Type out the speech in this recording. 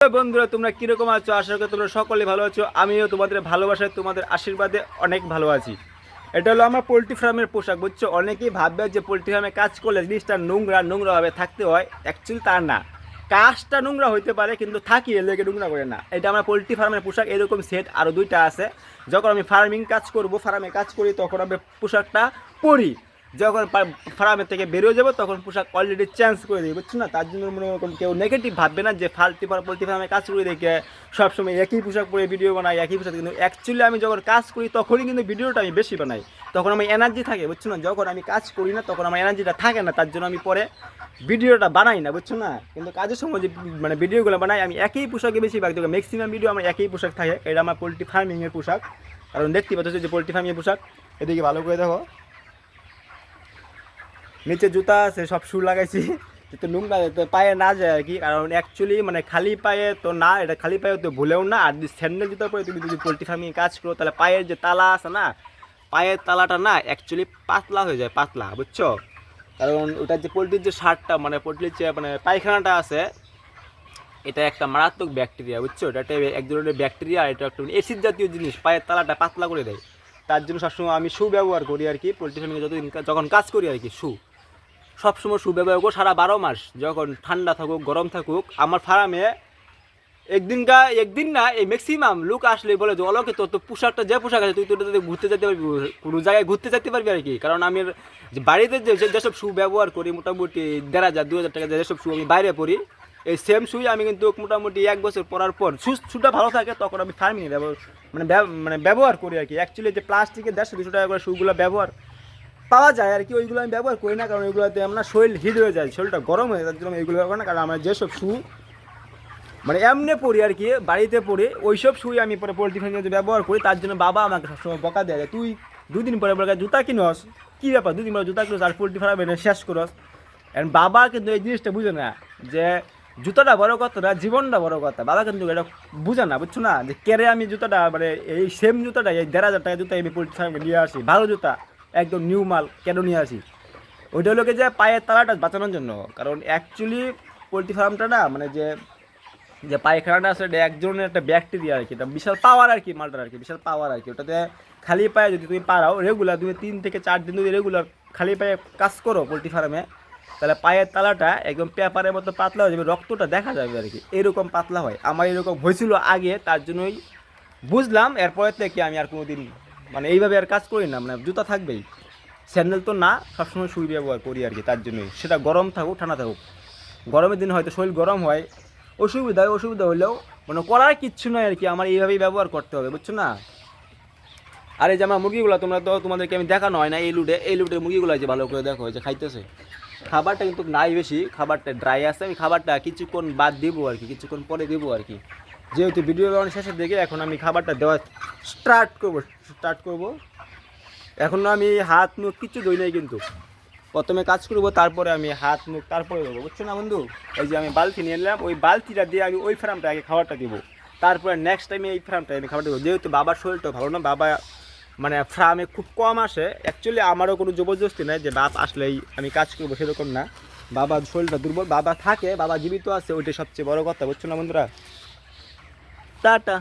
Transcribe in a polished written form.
বন্ধুরা তোমরা কিরকম আছো? আশা করি তোমরা সকলে ভালো আছো। আমিও তোমাদের ভালোবাসায় তোমাদের আশীর্বাদে অনেক ভালো আছি। এটা হলো আমার পোলট্রি ফার্মের পোশাক, বুঝছো? অনেকেই ভাববে যে পোলট্রি ফার্মে কাজ করলে জিনিসটা নোংরাভাবে থাকতে হয়। অ্যাকচুয়ালি তা না, কাজটা নোংরা হইতে পারে কিন্তু থাকি লেগে নোংরা করে না। এটা আমার পোলট্রি ফার্মের পোশাক। এরকম সেট আরও দুইটা আছে। যখন আমি ফার্মে কাজ করি তখন আমি পোশাকটা পরি। যখন ফার্মের থেকে বেরোয় যাবো তখন পোশাক অলরেডি চেঞ্জ করে দিই, বুঝছো না? তার জন্য মনে করেন কেউ নেগেটিভ ভাববে না যে পোলট্রি ফার্মে কাজ করে দেখে সবসময় একই পোশাক পরে ভিডিও বানাই, একই পোশাক। কিন্তু অ্যাকচুয়ালি আমি যখন কাজ করি তখনই কিন্তু ভিডিওটা আমি বেশি বানাই, তখন আমার এনার্জি থাকে, বুঝছো না? যখন আমি কাজ করি না তখন আমার এনার্জিটা থাকে না, তার জন্য আমি পরে ভিডিওটা বানাই না, বুঝছো না? কিন্তু কাজের সময় যে ভিডিওগুলো বানাই আমি একই পোশাকে বেশিরভাগ দেখো, ম্যাক্সিমাম ভিডিও আমার একই পোশাক থাকে। এটা আমার পোলট্রি ফার্মিংয়ের পোশাক। কারণ দেখতে পাচ্ছ যে পোলট্রি ফার্মিংয়ের পোশাক, এদিকে ভালো করে দেখো, নিচে জুতা আছে, সব শু লাগাইছি যাতে নোংরা যাতে পায়ে না যায় আর কি। কারণ অ্যাকচুয়ালি খালি পায়ে তো না, এটা খালি পায়ে তো ভুলেও না। আর যদি স্যান্ডেল জুতার পরে তুমি যদি পোলট্রি ফার্মিং কাজ করো তাহলে পায়ের যে তালা আছে না, পায়ের তালাটা না অ্যাকচুয়ালি পাতলা হয়ে যায়, পাতলা, বুঝছো? কারণ ওটার যে পোলট্রির যে শার্টটা পোলট্রির যে পায়খানাটা আছে, এটা একটা মারাত্মক ব্যাকটেরিয়া, বুঝছো? এটা এক ধরনের ব্যাকটেরিয়া, এটা একটা অ্যাসিড জাতীয় জিনিস, পায়ের তালাটা পাতলা করে দেয়। তার জন্য সবসময় আমি শু ব্যবহার করি আর কি, পোলট্রি ফার্মিংয়ে যখন কাজ করি আর কি। সবসময় শু ব্যবহার করো সারা 12 মাস, যখন ঠান্ডা থাকুক গরম থাকুক। আমার ফার্মে একদিন না, এই ম্যাক্সিমাম লোক আসলে বলে যে অলকে তোর তো পোশাকটা যে পোশাক আছে তুই তো ঘুরতে যেতে পারবি, কোনো জায়গায় ঘুরতে যেতে পারবি আর কি। কারণ আমি বাড়িতে যেসব শু ব্যবহার করি মোটামুটি 1500 2000 টাকা যেসব শু আমি বাইরে পরি, এই সেম শুই আমি কিন্তু মোটামুটি 1 বছর পরার পর শুটা ভালো থাকে তখন আমি ফার্মিংয়ে ব্যবহার করি আর কি। অ্যাকচুয়ালি যে প্লাস্টিকের 150-200 টাকা করে শুগুলো ব্যবহার পাওয়া যায় আর কি, ওইগুলো আমি ব্যবহার করি না। কারণ ওইগুলোতে আমার শরীর হিট হয়ে যায়, শরীরটা গরম হয়ে যায়, তার জন্য এইগুলো ব্যবহার না। কারণ আমার যেসব শু এমনি পরি আর কি, বাড়িতে পরি, ওইসব শুই আমি পরে পোলট্রি ফার্মিংয়ে ব্যবহার করি। তার জন্য বাবা আমাকে সবসময় বকা দেয়, তুই 2 দিন পরে পরে জুতা কিনস, কী ব্যাপার 2 দিন পরে জুতা কিনস আর পোলট্রি ফার্ম শেষ করস। এন্ড বাবা কিন্তু এই জিনিসটা বুঝে না যে জুতাটা বড় কথা না, জীবনটা বড় কথা। বাবা কিন্তু এটা বুঝে না, বুঝছো না? যে কেরে আমি জুতাটা এই সেম জুতাটা এই 1500 টাকা জুতা আমি পোলট্রি ফার্মে নিয়ে আসি, ভালো জুতা, একদম নিউ মাল কেন নিয়ে আসি? ওইটা হলো যে পায়ের তালাটা বাঁচানোর জন্য। কারণ অ্যাকচুয়ালি পোলট্রি ফার্মটা না যে পায়খানাটা আছে এটা এক ধরনের একটা ব্যাকটেরিয়া আর কি, এটা বিশাল পাওয়ার আর কি, মালটার আর কি বিশাল পাওয়ার আর কি। ওটাতে খালি পায়ে যদি তুমি পারাও রেগুলার, তুমি 3 থেকে 4 দিন যদি রেগুলার খালি পায়ে কাজ করো পোলট্রি ফার্মে, তাহলে পায়ের তালাটা একদম পেপারের মতো পাতলা হয়ে যাবে, রক্তটা দেখা যাবে আর কি, এরকম পাতলা হয়। আমার এরকম হয়েছিল আগে, তার জন্যই বুঝলাম। এরপরের থেকে আমি আর কোনো দিন এইভাবে আর কাজ করি না, জুতা থাকবেই, স্যান্ডেল তো না, সবসময় শুই ব্যবহার করি আর কি। তার জন্যই সেটা গরম থাকুক ঠান্ডা থাকুক, গরমের দিন হয়তো শরীর গরম হয়, অসুবিধা হলেও করার কিচ্ছু নয় আর কি, আমার এইভাবেই ব্যবহার করতে হবে, বুঝছো না? আর এই যে আমার মুরগিগুলো তোমাদেরকে আমি দেখানো হয় না, এই লুটের মুরগিগুলো যে ভালো করে দেখো যে খাইতেছে। খাবারটা কিন্তু নাই বেশি, খাবারটা ড্রাই আছে, আমি খাবারটা কিছুক্ষণ বাদ দেবো আর কি, কিছুক্ষণ পরে দেবো আর কি। যেহেতু ভিডিও শেষের দিকে এখন আমি খাবারটা দেওয়া স্টার্ট করবো। এখন আমি হাত মুখ কিছু ধুই নাই, কিন্তু প্রথমে কাজ করবো, তারপরে আমি হাত মুখ তারপরে দেবো, বুঝছো না বন্ধু? এই যে আমি বালতি নিয়ে নিলাম, ওই বালতিটা দিয়ে আমি ওই ফার্মটা আগে খাবারটা দেবো, তারপরে নেক্সট টাইমে এই ফার্মটা আমি খাবার দেবো। যেহেতু বাবার শরীরটা ভালো না, বাবা ফার্মে খুব কম আসে। অ্যাকচুয়ালি আমারও কোনো জবরদস্তি নাই যে বাপ আসলেই আমি কাজ করবো, সেরকম না। বাবার শরীরটা দুর্বল, বাবা থাকে, বাবা জীবিত আছে, ওইটাই সবচেয়ে বড় কথা, বুঝছো না বন্ধুরা? টাটা।